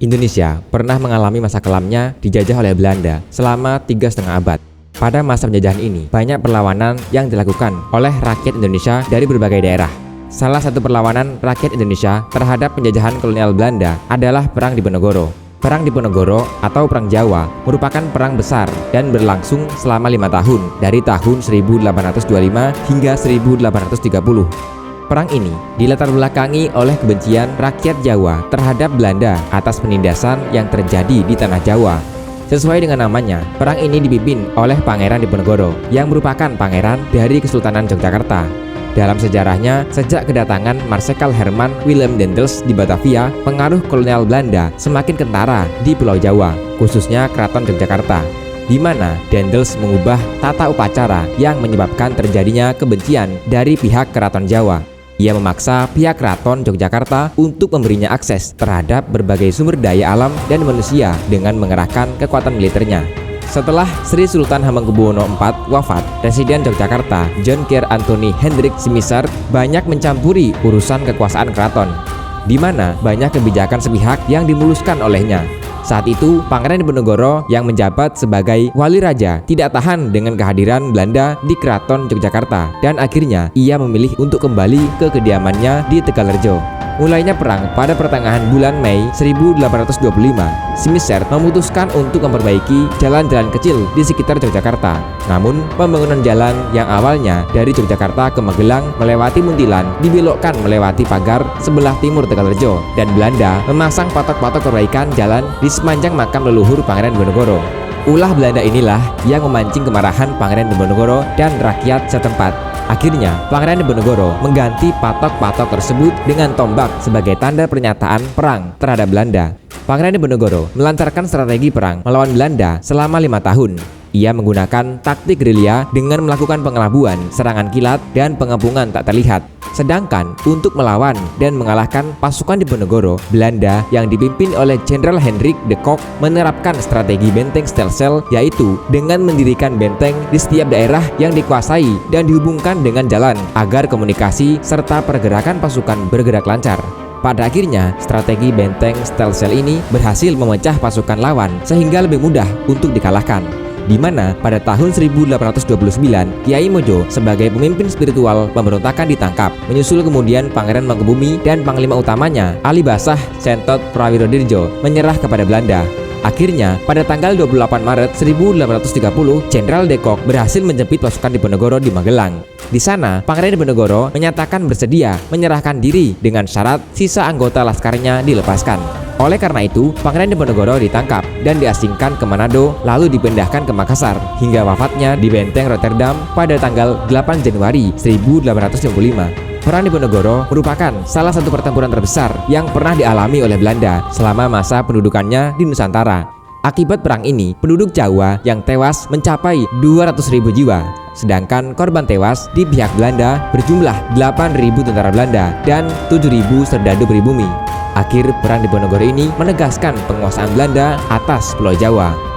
Indonesia pernah mengalami masa kelamnya dijajah oleh Belanda selama 3,5 abad. Pada masa penjajahan ini, banyak perlawanan yang dilakukan oleh rakyat Indonesia dari berbagai daerah. Salah satu perlawanan rakyat Indonesia terhadap penjajahan kolonial Belanda adalah Perang Diponegoro. Perang Diponegoro atau Perang Jawa merupakan perang besar dan berlangsung selama 5 tahun dari tahun 1825 hingga 1830. Perang ini dilatar belakangi oleh kebencian rakyat Jawa terhadap Belanda atas penindasan yang terjadi di tanah Jawa. Sesuai dengan namanya, perang ini dipimpin oleh Pangeran Diponegoro yang merupakan pangeran dari Kesultanan Yogyakarta. Dalam sejarahnya, sejak kedatangan Marsekal Herman Willem Daendels di Batavia, pengaruh kolonial Belanda semakin kentara di Pulau Jawa, khususnya Keraton Yogyakarta, di mana Daendels mengubah tata upacara yang menyebabkan terjadinya kebencian dari pihak Keraton Jawa. Ia memaksa pihak Keraton Yogyakarta untuk memberinya akses terhadap berbagai sumber daya alam dan manusia dengan mengerahkan kekuatan militernya. Setelah Sri Sultan Hamengkubuwono IV wafat, Presiden Yogyakarta John Keir Anthony Hendrik Simisart banyak mencampuri urusan kekuasaan keraton, di mana banyak kebijakan sepihak yang dimuluskan olehnya. Saat itu, Pangeran Diponegoro yang menjabat sebagai wali raja tidak tahan dengan kehadiran Belanda di Keraton Yogyakarta dan akhirnya ia memilih untuk kembali ke kediamannya di Tegalrejo. Mulainya perang pada pertengahan bulan Mei 1825, Simisart memutuskan untuk memperbaiki jalan-jalan kecil di sekitar Yogyakarta. Namun, pembangunan jalan yang awalnya dari Yogyakarta ke Magelang melewati Muntilan dibelokkan melewati pagar sebelah timur Tegalrejo, dan Belanda memasang patok-patok perbaikan jalan di sepanjang makam leluhur Pangeran Diponegoro. Ulah Belanda inilah yang memancing kemarahan Pangeran Diponegoro dan rakyat setempat. Akhirnya, Pangeran Diponegoro mengganti patok-patok tersebut dengan tombak sebagai tanda pernyataan perang terhadap Belanda. Pangeran Diponegoro melancarkan strategi perang melawan Belanda selama 5 tahun. Ia menggunakan taktik gerilya dengan melakukan pengelabuan, serangan kilat, dan pengepungan tak terlihat. Sedangkan untuk melawan dan mengalahkan pasukan Diponegoro, Belanda yang dipimpin oleh Jenderal Hendrik de Kock menerapkan strategi benteng stelsel, yaitu dengan mendirikan benteng di setiap daerah yang dikuasai dan dihubungkan dengan jalan agar komunikasi serta pergerakan pasukan bergerak lancar. Pada akhirnya, strategi benteng stelsel ini berhasil memecah pasukan lawan sehingga lebih mudah untuk dikalahkan. Di mana pada tahun 1829 Kiai Mojo sebagai pemimpin spiritual pemberontakan ditangkap, menyusul kemudian Pangeran Mangkubumi dan Panglima utamanya Ali Basah Sentot Prawirodirjo menyerah kepada Belanda. Akhirnya, pada tanggal 28 Maret 1830, Jenderal de Kock berhasil menjepit pasukan Diponegoro di Magelang. Di sana, Pangeran Diponegoro menyatakan bersedia menyerahkan diri dengan syarat sisa anggota laskarnya dilepaskan. Oleh karena itu, Pangeran Diponegoro ditangkap dan diasingkan ke Manado, lalu dipindahkan ke Makassar hingga wafatnya di Benteng Rotterdam pada tanggal 8 Januari 1855. Perang Diponegoro merupakan salah satu pertempuran terbesar yang pernah dialami oleh Belanda selama masa pendudukannya di Nusantara. Akibat perang ini, penduduk Jawa yang tewas mencapai 200.000 jiwa, sedangkan korban tewas di pihak Belanda berjumlah 8.000 tentara Belanda dan 7.000 serdadu pribumi. Akhir Perang Diponegoro ini menegaskan penguasaan Belanda atas Pulau Jawa.